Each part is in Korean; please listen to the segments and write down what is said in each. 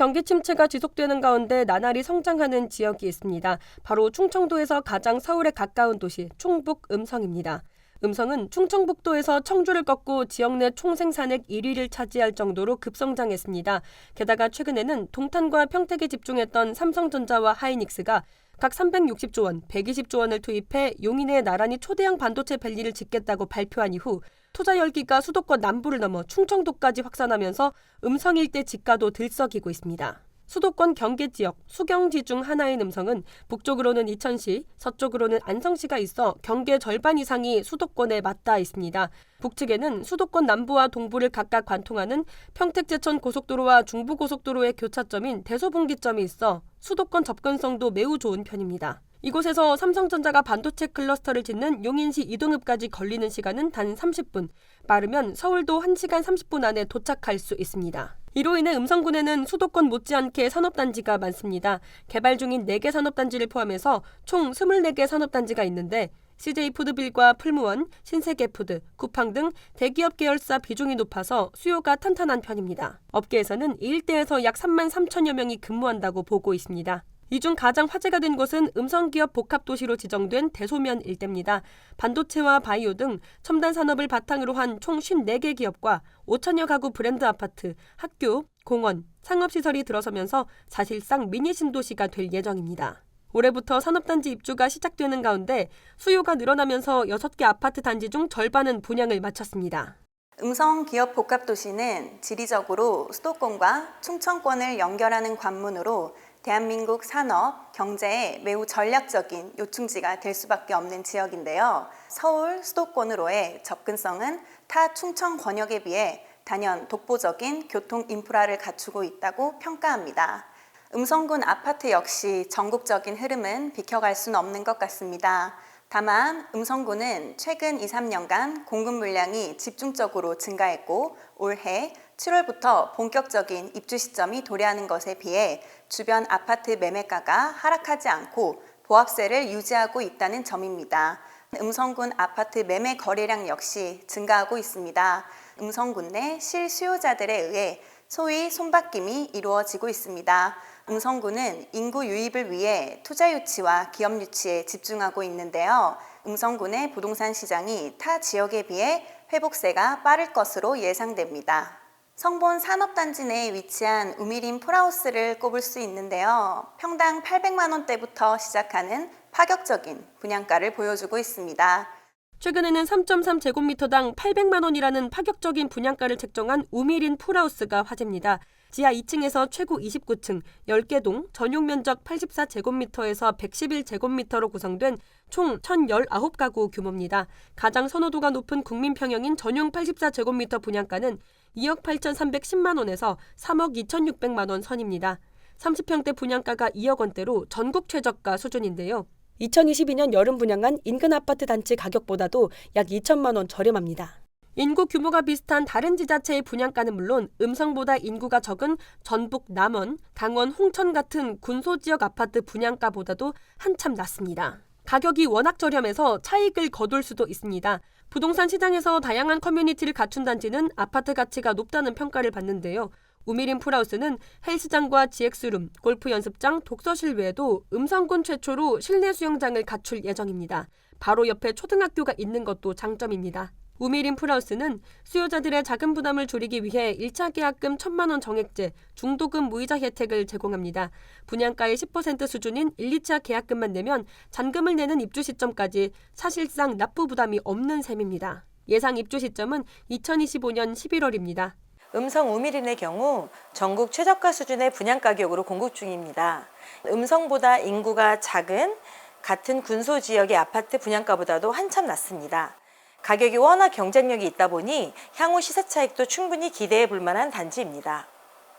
경기 침체가 지속되는 가운데 나날이 성장하는 지역이 있습니다. 바로 충청도에서 가장 서울에 가까운 도시 충북 음성입니다. 음성은 충청북도에서 청주를 꺾고 지역 내 총생산액 1위를 차지할 정도로 급성장했습니다. 게다가 최근에는 동탄과 평택에 집중했던 삼성전자와 하이닉스가 각 360조 원, 120조 원을 투입해 용인에 나란히 초대형 반도체 밸리를 짓겠다고 발표한 이후 투자 열기가 수도권 남부를 넘어 충청도까지 확산하면서 음성 일대 집가도 들썩이고 있습니다. 수도권 경계 지역 수경지 중 하나인 음성은 북쪽으로는 이천시, 서쪽으로는 안성시가 있어 경계 절반 이상이 수도권에 맞닿아 있습니다. 북측에는 수도권 남부와 동부를 각각 관통하는 평택제천 고속도로와 중부고속도로의 교차점인 대소분기점이 있어 수도권 접근성도 매우 좋은 편입니다. 이곳에서 삼성전자가 반도체 클러스터를 짓는 용인시 이동읍까지 걸리는 시간은 단 30분, 빠르면 서울도 1시간 30분 안에 도착할 수 있습니다. 이로 인해 음성군에는 수도권 못지않게 산업단지가 많습니다. 개발 중인 4개 산업단지를 포함해서 총 24개 산업단지가 있는데 CJ푸드빌과 풀무원, 신세계푸드, 쿠팡 등 대기업 계열사 비중이 높아서 수요가 탄탄한 편입니다. 업계에서는 이 일대에서 약 3만 3천여 명이 근무한다고 보고 있습니다. 이 중 가장 화제가 된 곳은 음성기업 복합도시로 지정된 대소면 일대입니다. 반도체와 바이오 등 첨단 산업을 바탕으로 한 총 54개 기업과 5천여 가구 브랜드 아파트, 학교, 공원, 상업시설이 들어서면서 사실상 미니 신도시가 될 예정입니다. 올해부터 산업단지 입주가 시작되는 가운데 수요가 늘어나면서 6개 아파트 단지 중 절반은 분양을 마쳤습니다. 음성기업 복합도시는 지리적으로 수도권과 충청권을 연결하는 관문으로 대한민국 산업, 경제에 매우 전략적인 요충지가 될 수밖에 없는 지역인데요. 서울, 수도권으로의 접근성은 타 충청 권역에 비해 단연 독보적인 교통 인프라를 갖추고 있다고 평가합니다. 음성군 아파트 역시 전국적인 흐름은 비켜갈 수는 없는 것 같습니다. 다만 음성군은 최근 2, 3년간 공급 물량이 집중적으로 증가했고 올해 7월부터 본격적인 입주 시점이 도래하는 것에 비해 주변 아파트 매매가가 하락하지 않고 보합세를 유지하고 있다는 점입니다. 음성군 아파트 매매 거래량 역시 증가하고 있습니다. 음성군 내 실수요자들에 의해 소위 손바뀜이 이루어지고 있습니다. 음성군은 인구 유입을 위해 투자 유치와 기업 유치에 집중하고 있는데요. 음성군의 부동산 시장이 타 지역에 비해 회복세가 빠를 것으로 예상됩니다. 성본 산업단지 내에 위치한 우미린 풀하우스를 꼽을 수 있는데요. 평당 800만 원대부터 시작하는 파격적인 분양가를 보여주고 있습니다. 최근에는 3.3제곱미터당 800만 원이라는 파격적인 분양가를 책정한 우미린 풀하우스가 화제입니다. 지하 2층에서 최고 29층, 10개 동, 전용 면적 84제곱미터에서 111제곱미터로 구성된 총 1,019가구 규모입니다. 가장 선호도가 높은 국민평형인 전용 84제곱미터 분양가는 2억 8,310만 원에서 3억 2,600만 원 선입니다. 30평대 분양가가 2억 원대로 전국 최저가 수준인데요. 2022년 여름 분양한 인근 아파트 단지 가격보다도 약 2천만 원 저렴합니다. 인구 규모가 비슷한 다른 지자체의 분양가는 물론 음성보다 인구가 적은 전북 남원, 강원 홍천 같은 군소지역 아파트 분양가보다도 한참 낮습니다. 가격이 워낙 저렴해서 차익을 거둘 수도 있습니다. 부동산 시장에서 다양한 커뮤니티를 갖춘 단지는 아파트 가치가 높다는 평가를 받는데요. 우미린 풀하우스는 헬스장과 GX룸, 골프 연습장, 독서실 외에도 음성군 최초로 실내 수영장을 갖출 예정입니다. 바로 옆에 초등학교가 있는 것도 장점입니다. 우미린 풀하우스는 수요자들의 자금 부담을 줄이기 위해 1차 계약금 1,000만 원 정액제, 중도금 무이자 혜택을 제공합니다. 분양가의 10% 수준인 1, 2차 계약금만 내면 잔금을 내는 입주 시점까지 사실상 납부 부담이 없는 셈입니다. 예상 입주 시점은 2025년 11월입니다. 음성 우미린의 경우 전국 최저가 수준의 분양가격으로 공급 중입니다. 음성보다 인구가 작은 같은 군소 지역의 아파트 분양가보다도 한참 낮습니다. 가격이 워낙 경쟁력이 있다 보니 향후 시세 차익도 충분히 기대해 볼 만한 단지입니다.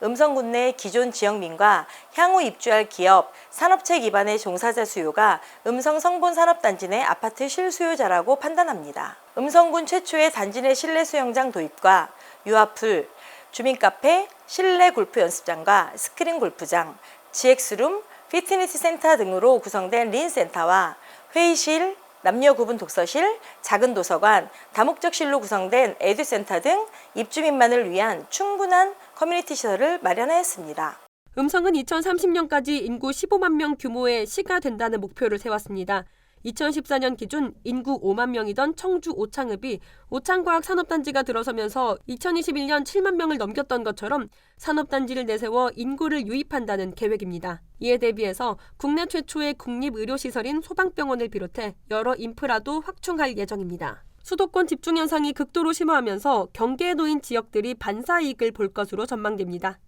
음성군 내 기존 지역민과 향후 입주할 기업, 산업체 기반의 종사자 수요가 음성 성본 산업단지 내 아파트 실수요자라고 판단합니다. 음성군 최초의 단지 내 실내 수영장 도입과 유아풀, 주민카페, 실내 골프 연습장과 스크린 골프장, GX룸, 피트니스 센터 등으로 구성된 린센터와 회의실, 남녀 구분 독서실, 작은 도서관, 다목적실로 구성된 에듀센터 등 입주민만을 위한 충분한 커뮤니티 시설을 마련하였습니다. 음성은 2030년까지 인구 15만 명 규모의 시가 된다는 목표를 세웠습니다. 2014년 기준 인구 5만 명이던 청주 오창읍이 오창과학 산업단지가 들어서면서 2021년 7만 명을 넘겼던 것처럼 산업단지를 내세워 인구를 유입한다는 계획입니다. 이에 대비해서 국내 최초의 국립의료시설인 소방병원을 비롯해 여러 인프라도 확충할 예정입니다. 수도권 집중 현상이 극도로 심화하면서 경계에 놓인 지역들이 반사이익을 볼 것으로 전망됩니다.